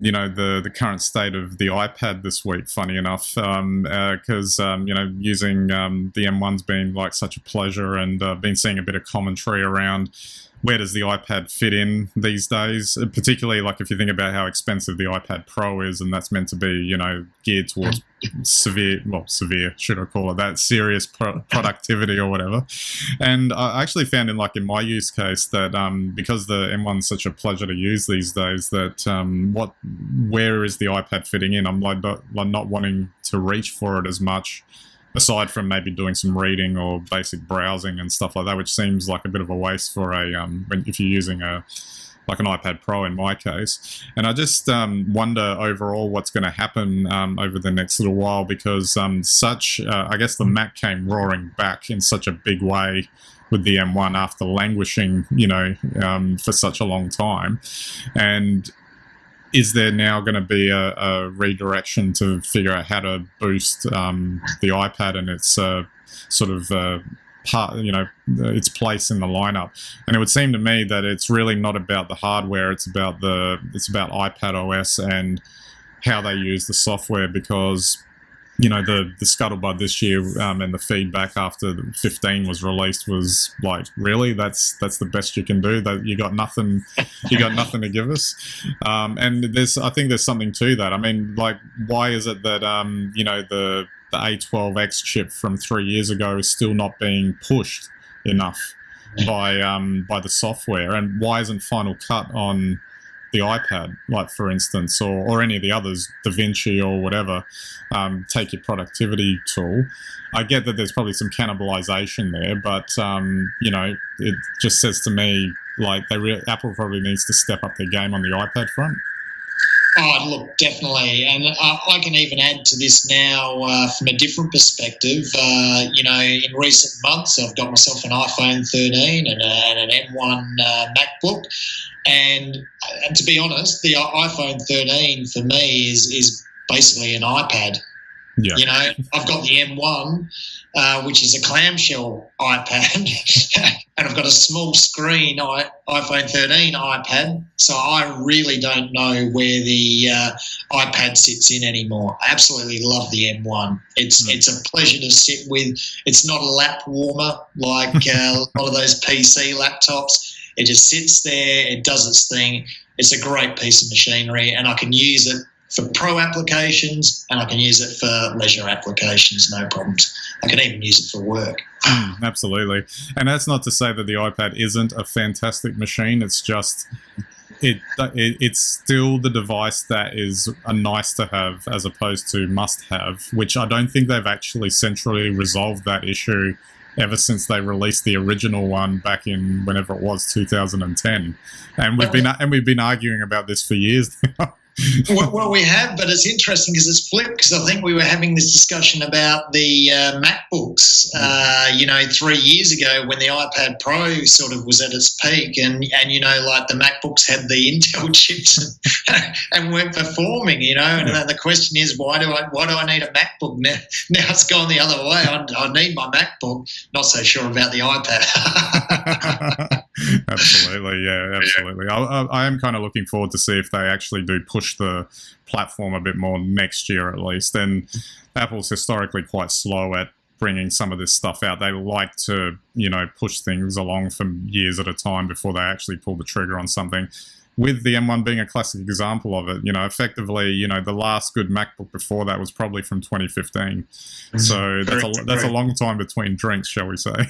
the current state of the iPad this week, funny enough, because using the M1's been like such a pleasure, and been seeing a bit of commentary around where does the iPad fit in these days, particularly like if you think about how expensive the iPad Pro is, and that's meant to be, geared towards severe, should I call it that, serious productivity or whatever. And I actually found in my use case that because the M1's such a pleasure to use these days, that where is the iPad fitting in? I'm not wanting to reach for it as much, aside from maybe doing some reading or basic browsing and stuff like that, which seems like a bit of a waste for if you're using an iPad Pro in my case. And I just wonder overall what's going to happen over the next little while, because I guess the Mac came roaring back in such a big way with the M1 after languishing, for such a long time. And is there now going to be a redirection to figure out how to boost the iPad and its its place in the lineup? And it would seem to me that it's really not about the hardware; it's about iPad OS and how they use the software, because the scuttlebutt this year and the feedback after 15 was released was like, really, that's the best you can do? That you got nothing to give us? And I think there's something to that. I mean, like, why is it that the A12X chip from 3 years ago is still not being pushed enough by the software, and why isn't Final Cut on the iPad, like, for instance, or any of the others, DaVinci or whatever, take your productivity tool? I get that there's probably some cannibalization there, but it just says to me like Apple probably needs to step up their game on the iPad front. Oh, look, definitely. And I can even add to this now from a different perspective. In recent months, I've got myself an iPhone 13 and an M1 MacBook. And to be honest, the iPhone 13 for me is basically an iPad. Yeah. I've got the M1, which is a clamshell iPad, and I've got a small screen iPhone 13 iPad. So I really don't know where the iPad sits in anymore. I absolutely love the M1. It's a pleasure to sit with. It's not a lap warmer like a lot of those PC laptops. It just sits there. It does its thing. It's a great piece of machinery, and I can use it for pro applications, and I can use it for leisure applications, no problems. I can even use it for work. Absolutely. And that's not to say that the iPad isn't a fantastic machine. It's just it's still the device that is a nice to have as opposed to must have, which I don't think they've actually centrally resolved that issue ever since they released the original one back in whenever it was, 2010. And we've been arguing about this for years now. Well, we have, but it's interesting because it's flipped, because I think we were having this discussion about the MacBooks, 3 years ago when the iPad Pro sort of was at its peak, and like the MacBooks had the Intel chips and weren't performing, and the question is, why do I need a MacBook now? Now it's gone the other way. I need my MacBook. Not so sure about the iPad. Absolutely, yeah, absolutely. I am kind of looking forward to see if they actually do push the platform a bit more next year at least. And Apple's historically quite slow at bringing some of this stuff out. They like to, push things along for years at a time before they actually pull the trigger on something. With the M1 being a classic example of it, effectively, the last good MacBook before that was probably from 2015. So that's a long time between drinks, shall we say.